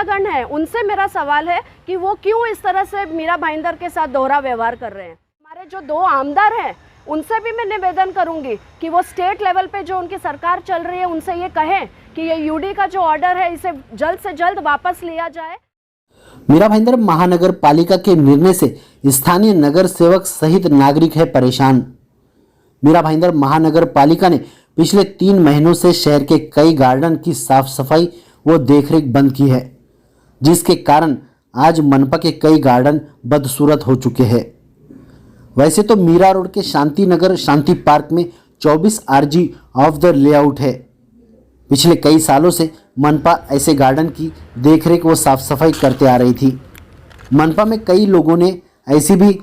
नेतागण हैं उनसे मेरा सवाल है कि वो क्यों इस तरह से मीरा भाईंदर के साथ दोहरा व्यवहार कर रहे हैं। हमारे जो 2 आमदार हैं उनसे भी मैं निवेदन करूंगी कि वो स्टेट लेवल पे जो उनकी सरकार चल रही है उनसे ये कहें कि ये यूडी का जो ऑर्डर है इसे जल्द से जल्द वापस लिया जाए। मीरा भाईंदर महानगर पालिका के निर्णय से स्थानीय नगर सेवक सहित नागरिक है परेशान। मीरा भाईंदर महानगर पालिका ने पिछले 3 महीनों से शहर के कई गार्डन की साफ सफाई व देखरेख बंद की है, जिसके कारण आज मनपा के कई गार्डन बदसूरत हो चुके हैं। वैसे तो मीरा रोड के शांति नगर शांति पार्क में 24 आरजी ऑफ द लेआउट है। पिछले कई सालों से मनपा ऐसे गार्डन की देखरेख व साफ सफाई करते आ रही थी। मनपा में कई लोगों ने ऐसी भी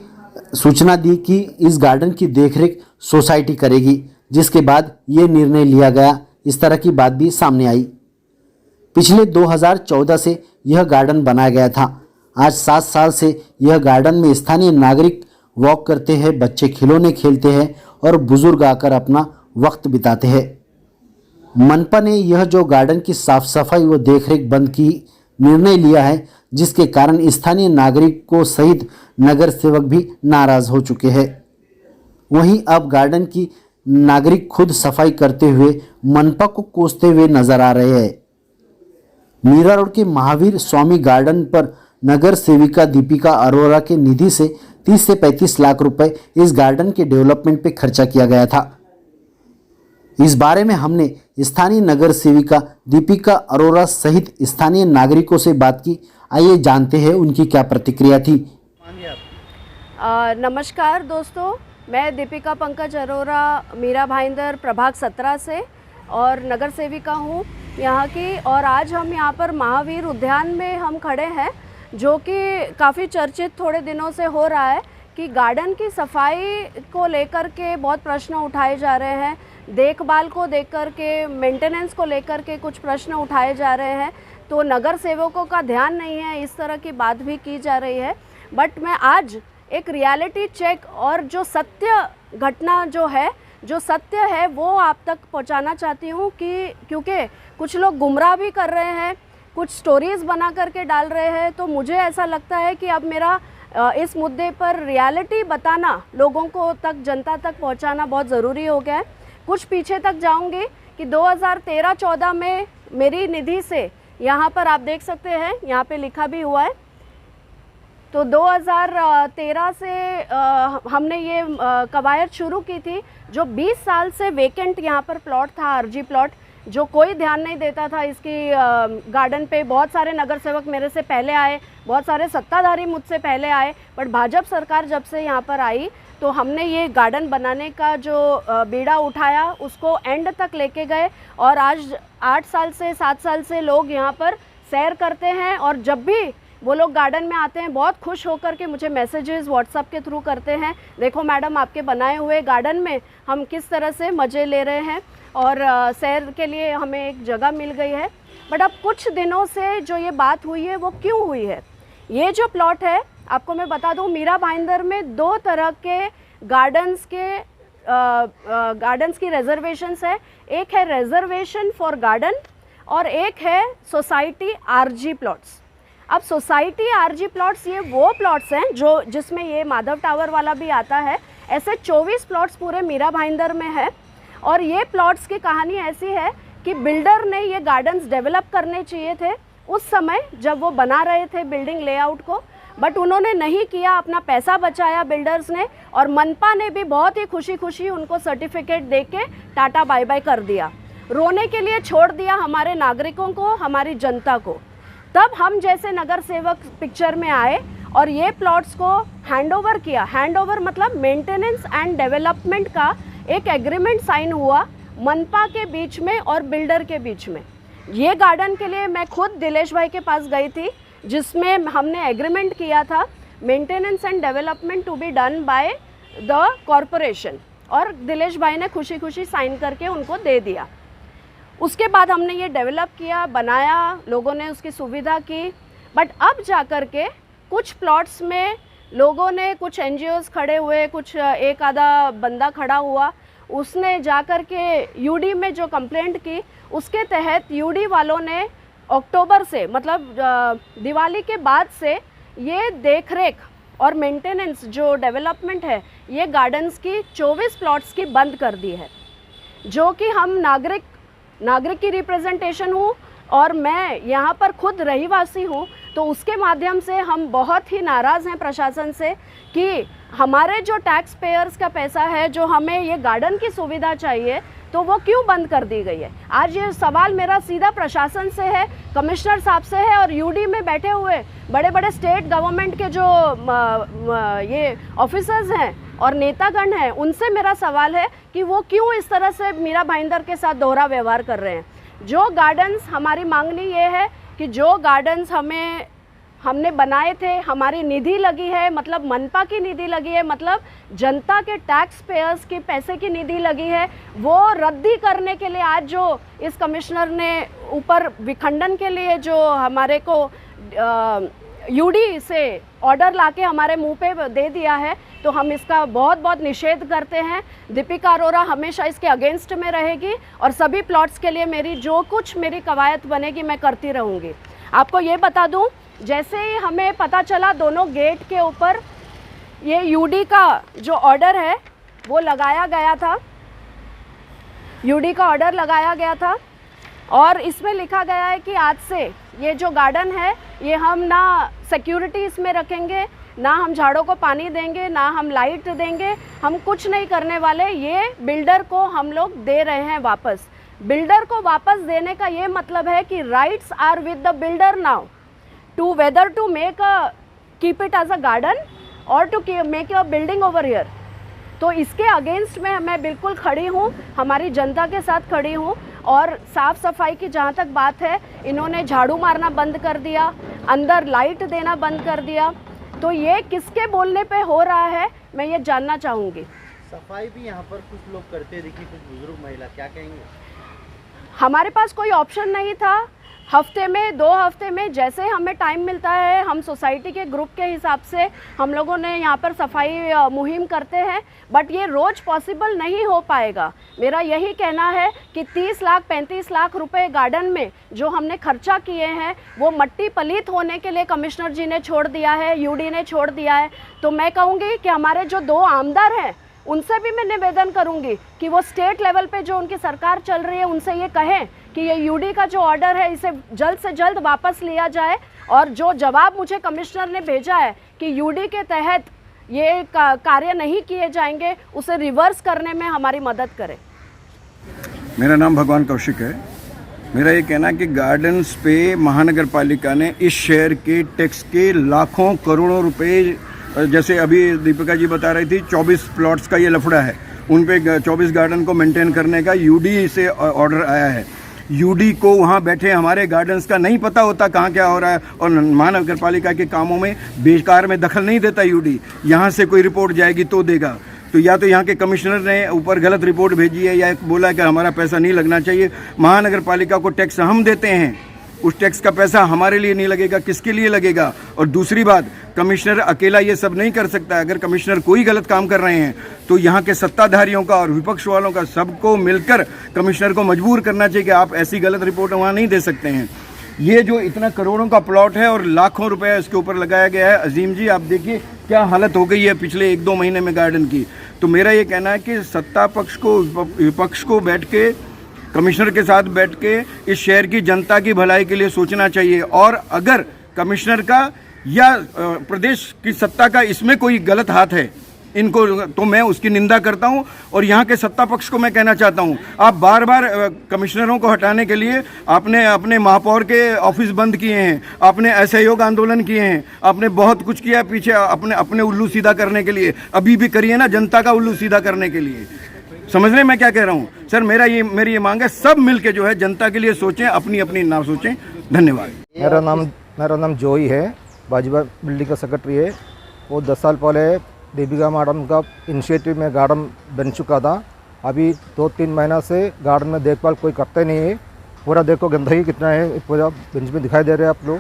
सूचना दी कि इस गार्डन की देखरेख सोसाइटी करेगी, जिसके बाद ये निर्णय लिया गया। इस तरह की बात भी सामने आई। पिछले 2014 से यह गार्डन बनाया गया था। आज 7 साल से यह गार्डन में स्थानीय नागरिक वॉक करते हैं, बच्चे खिलौने खेलते हैं और बुजुर्ग आकर अपना वक्त बिताते हैं। मनपा ने यह जो गार्डन की साफ सफाई व देखरेख बंद की निर्णय लिया है, जिसके कारण स्थानीय नागरिकों सहित नगर सेवक भी नाराज हो चुके हैं। वहीं अब गार्डन की नागरिक खुद सफाई करते हुए मनपा को कोसते हुए नजर आ रहे हैं। मीरा रोड के महावीर स्वामी गार्डन पर नगर सेविका दीपिका अरोरा के निधि से 30 से 35 लाख रुपए इस गार्डन के डेवलपमेंट पे खर्चा किया गया था। इस बारे में हमने स्थानीय नगर सेविका दीपिका अरोरा सहित स्थानीय नागरिकों से बात की। आइए जानते हैं उनकी क्या प्रतिक्रिया थी। नमस्कार दोस्तों, मैं दीपिका पंकज अरोरा मीरा भाईंदर प्रभाग 17 से और नगर सेविका हूँ यहाँ की। और आज हम यहाँ पर महावीर उद्यान में हम खड़े हैं, जो कि काफ़ी चर्चित थोड़े दिनों से हो रहा है कि गार्डन की सफाई को लेकर के बहुत प्रश्न उठाए जा रहे हैं, देखभाल को लेकर के, मेंटेनेंस को लेकर के कुछ प्रश्न उठाए जा रहे हैं। तो नगर सेवकों का ध्यान नहीं है, इस तरह की बात भी की जा रही है। बट मैं आज एक रियलिटी चेक और जो सत्य घटना जो सत्य है वो आप तक पहुंचाना चाहती हूं कि क्योंकि कुछ लोग गुमराह भी कर रहे हैं, कुछ स्टोरीज़ बना करके डाल रहे हैं। तो मुझे ऐसा लगता है कि अब मेरा इस मुद्दे पर रियलिटी बताना, लोगों को तक, जनता तक पहुंचाना बहुत ज़रूरी हो गया है। कुछ पीछे तक जाऊंगी कि 2013-14 में मेरी निधि से, यहाँ पर आप देख सकते हैं, यहाँ पे लिखा भी हुआ है। तो 2013 से हमने ये कवायद शुरू की थी। जो 20 साल से वेकेंट यहाँ पर प्लॉट था, आरजी प्लॉट, जो कोई ध्यान नहीं देता था इसकी गार्डन पे। बहुत सारे नगर सेवक मेरे से पहले आए, बहुत सारे सत्ताधारी मुझसे पहले आए, बट भाजपा सरकार जब से यहाँ पर आई तो हमने ये गार्डन बनाने का जो बीड़ा उठाया उसको एंड तक लेके गए। और आज 8 साल से 7 साल से लोग यहाँ पर सैर करते हैं और जब भी वो लोग गार्डन में आते हैं बहुत खुश होकर के मुझे मैसेजेस व्हाट्सएप के थ्रू करते हैं, देखो मैडम आपके बनाए हुए गार्डन में हम किस तरह से मज़े ले रहे हैं और सैर के लिए हमें एक जगह मिल गई है। बट अब कुछ दिनों से जो ये बात हुई है वो क्यों हुई है? ये जो प्लॉट है, आपको मैं बता दूं, मीरा भाईंदर में 2 तरह के गार्डन्स की रिजर्वेशंस है। एक है रिजर्वेशन फॉर गार्डन और एक है सोसाइटी आरजी प्लॉट्स। अब सोसाइटी आरजी प्लॉट्स ये वो प्लॉट्स हैं जो जिसमें ये माधव टावर वाला भी आता है। ऐसे 24 प्लॉट्स पूरे मीरा भाईंदर में है। और ये प्लॉट्स की कहानी ऐसी है कि बिल्डर ने ये गार्डन्स डेवलप करने चाहिए थे उस समय जब वो बना रहे थे बिल्डिंग लेआउट को, बट उन्होंने नहीं किया, अपना पैसा बचाया बिल्डर्स ने। और मनपा ने भी बहुत ही खुशी खुशी उनको सर्टिफिकेट दे के टाटा बाय बाय कर दिया, रोने के लिए छोड़ दिया हमारे नागरिकों को, हमारी जनता को। तब हम जैसे नगर सेवक पिक्चर में आए और ये प्लॉट्स को हैंडओवर किया। हैंडओवर मतलब मेंटेनेंस एंड डेवलपमेंट का एक एग्रीमेंट साइन हुआ मनपा के बीच में और बिल्डर के बीच में। ये गार्डन के लिए मैं खुद दिलेश भाई के पास गई थी, जिसमें हमने एग्रीमेंट किया था maintenance and development to be done by the corporation, और दिलेश भाई ने खुशी खुशी साइन करके उनको दे दिया। उसके बाद हमने ये डेवलप किया, बनाया, लोगों ने उसकी सुविधा की। बट अब जाकर के कुछ प्लॉट्स में लोगों ने, कुछ एनजीओज खड़े हुए, कुछ एक आधा बंदा खड़ा हुआ, उसने जाकर के यूडी में जो कंप्लेंट की, उसके तहत यूडी वालों ने अक्टूबर से मतलब दिवाली के बाद से ये देखरेख और मेंटेनेंस जो डेवलपमेंट है ये गार्डन्स की 24 प्लॉट्स की बंद कर दी है, जो कि हम नागरिक की रिप्रेजेंटेशन हूँ और मैं यहाँ पर खुद रहीवासी हूँ, तो उसके माध्यम से हम बहुत ही नाराज़ हैं प्रशासन से कि हमारे जो टैक्स पेयर्स का पैसा है, जो हमें ये गार्डन की सुविधा चाहिए, तो वो क्यों बंद कर दी गई है। आज ये सवाल मेरा सीधा प्रशासन से है, कमिश्नर साहब से है और यूडी में बैठे हुए बड़े बड़े स्टेट गवर्नमेंट के जो ये ऑफिसर्स हैं और नेतागण हैं, उनसे मेरा सवाल है कि वो क्यों इस तरह से मीरा भाईंदर के साथ दोहरा व्यवहार कर रहे हैं। जो गार्डन्स, हमारी मांगनी ये है कि जो गार्डन्स हमने बनाए थे, हमारी निधि लगी है, मतलब मनपा की निधि लगी है, मतलब जनता के टैक्स पेयर्स की पैसे की निधि लगी है, वो रद्दी करने के लिए आज जो इस कमिश्नर ने ऊपर विखंडन के लिए जो हमारे को यूडी से ऑर्डर लाके हमारे मुंह पे दे दिया है, तो हम इसका बहुत बहुत निषेध करते हैं। दीपिका अरोरा हमेशा इसके अगेंस्ट में रहेगी और सभी प्लॉट्स के लिए मेरी जो कुछ मेरी कवायद बनेगी मैं करती रहूँगी। आपको ये बता दूं, जैसे ही हमें पता चला दोनों गेट के ऊपर ये यूडी का जो ऑर्डर है वो लगाया गया था, यूडी का ऑर्डर लगाया गया था और इसमें लिखा गया है कि आज से ये जो गार्डन है ये हम ना सिक्योरिटी इसमें रखेंगे, ना हम झाड़ों को पानी देंगे, ना हम लाइट देंगे, हम कुछ नहीं करने वाले। ये बिल्डर को हम लोग दे रहे हैं वापस। बिल्डर को वापस देने का ये मतलब है कि rights are with the builder now to whether to make a keep it as a garden और to make a building over here. तो इसके अगेंस्ट में मैं बिल्कुल खड़ी हूँ, हमारी जनता के साथ खड़ी हूँ। और साफ़ सफाई की जहाँ तक बात है, इन्होंने झाड़ू मारना बंद कर दिया, अंदर लाइट देना बंद कर दिया, तो ये किसके बोलने पे हो रहा है मैं ये जानना चाहूँगी। सफाई भी यहाँ पर कुछ लोग करते दिखे, कुछ बुजुर्ग महिला, क्या कहेंगे? हमारे पास कोई ऑप्शन नहीं था। हफ्ते में 2 हफ्ते में जैसे हमें टाइम मिलता है, हम सोसाइटी के ग्रुप के हिसाब से हम लोगों ने यहाँ पर सफाई मुहिम करते हैं, बट ये रोज़ पॉसिबल नहीं हो पाएगा। मेरा यही कहना है कि 30 लाख 35 लाख रुपए गार्डन में जो हमने खर्चा किए हैं वो मट्टी पलीत होने के लिए कमिश्नर जी ने छोड़ दिया है, यूडी ने छोड़ दिया है। तो मैं कहूँगी कि हमारे जो 2 आमदार हैं उनसे भी मैं निवेदन करूंगी कि वो स्टेट लेवल पे जो उनकी सरकार चल रही है उनसे ये कहें कि ये यूडी का जो ऑर्डर है इसे जल्द से जल्द वापस लिया जाए और जो जवाब मुझे कमिश्नर ने भेजा है कि यूडी के तहत ये कार्य नहीं किए जाएंगे, उसे रिवर्स करने में हमारी मदद करें। मेरा नाम भगवान कौशिक है। मेरा ये कहना है कि गार्डन्स पे महानगर पालिका ने इस शहर के टैक्स के लाखों करोड़ों रुपए, जैसे अभी दीपिका जी बता रही थी 24 प्लॉट्स का ये लफड़ा है, उन पे 24 गार्डन को मेंटेन करने का यूडी से ऑर्डर आया है। यूडी को वहाँ बैठे हमारे गार्डन्स का नहीं पता होता कहाँ क्या हो रहा है और महानगर पालिका के कामों में बेकार में दखल नहीं देता यूडी। यहाँ से कोई रिपोर्ट जाएगी तो देगा, तो या तो यहाँ के कमिश्नर ने ऊपर गलत रिपोर्ट भेजी है या बोला कि हमारा पैसा नहीं लगना चाहिए। महानगर पालिका को टैक्स हम देते हैं, उस टैक्स का पैसा हमारे लिए नहीं लगेगा, किसके लिए लगेगा? और दूसरी बात, कमिश्नर अकेला ये सब नहीं कर सकता। अगर कमिश्नर कोई गलत काम कर रहे हैं तो यहाँ के सत्ताधारियों का और विपक्ष वालों का सबको मिलकर कमिश्नर को मजबूर करना चाहिए कि आप ऐसी गलत रिपोर्ट वहाँ नहीं दे सकते हैं। ये जो इतना करोड़ों का प्लॉट है और लाखों रुपए इसके ऊपर लगाया गया है, अजीम जी आप देखिए क्या हालत हो गई है पिछले 1-2 महीने में गार्डन की। तो मेरा ये कहना है कि सत्ता पक्ष को विपक्ष को बैठ के कमिश्नर के साथ बैठ के इस शहर की जनता की भलाई के लिए सोचना चाहिए और अगर कमिश्नर का या प्रदेश की सत्ता का इसमें कोई गलत हाथ है इनको, तो मैं उसकी निंदा करता हूं। और यहाँ के सत्ता पक्ष को मैं कहना चाहता हूं, आप बार बार कमिश्नरों को हटाने के लिए आपने अपने महापौर के ऑफिस बंद किए हैं, आपने असहयोग आंदोलन किए हैं, आपने बहुत कुछ किया पीछे अपने उल्लू सीधा करने के लिए। अभी भी करिए ना जनता का उल्लू सीधा करने के लिए। समझ रहे मैं क्या कह रहा हूँ सर? मेरी ये मांग है सब मिलके जो है जनता के लिए सोचें, अपनी अपनी ना सोचें। धन्यवाद। मेरा नाम जोई है, बाजीबार बिल्डिंग का सेक्रेटरी है। वो 10 साल पहले दीपिका मैडम का इनिशिएटिव में गार्डन बन चुका था। अभी 2-3 महीना से गार्डन में देखभाल कोई करते नहीं है। पूरा देखो गंदगी कितना है, पूरा बेंच में दिखाई दे रहे हैं आप लोग।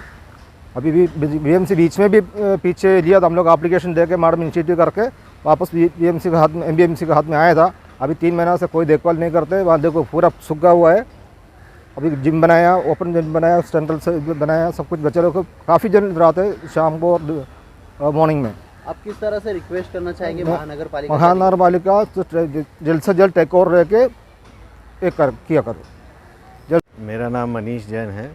अभी भी बीएमसी बीच में भी पीछे लिया था हम लोग एप्लीकेशन दे के, मैडम इनिशिएटिव करके वापस बीएमसी के हाथ में, एमबीएमसी के हाथ में आया था। अभी 3 महीना से कोई देखभाल नहीं करते। वहाँ देखो पूरा सूखा हुआ है, अभी जिम बनाया, ओपन जिम बनाया, सेंट्रल से बनाया, सब कुछ बच्चे लोग को काफ़ी जन रात शाम को और मॉर्निंग में। आप किस तरह से रिक्वेस्ट करना चाहेंगे महानगर पालिका महानगर पालिका तो जल्द से जल्द टेक ओवर रह के किया करो। मेरा नाम मनीष जैन है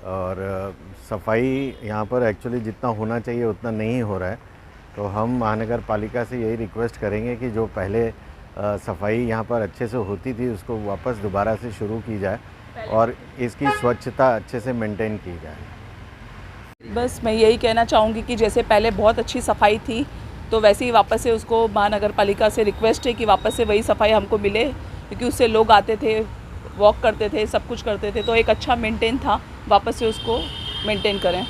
और सफाई यहाँ पर एक्चुअली जितना होना चाहिए उतना नहीं हो रहा है, तो हम महानगर पालिका से यही रिक्वेस्ट करेंगे कि जो पहले सफाई यहाँ पर अच्छे से होती थी उसको वापस दोबारा से शुरू की जाए और इसकी स्वच्छता अच्छे से मेंटेन की जाए। बस मैं यही कहना चाहूँगी कि जैसे पहले बहुत अच्छी सफाई थी तो वैसे ही वापस से उसको महानगर पालिका से रिक्वेस्ट है कि वापस से वही सफाई हमको मिले, क्योंकि उससे लोग आते थे, वॉक करते थे, सब कुछ करते थे, तो एक अच्छा मेंटेन था, वापस से उसको मेंटेन करें।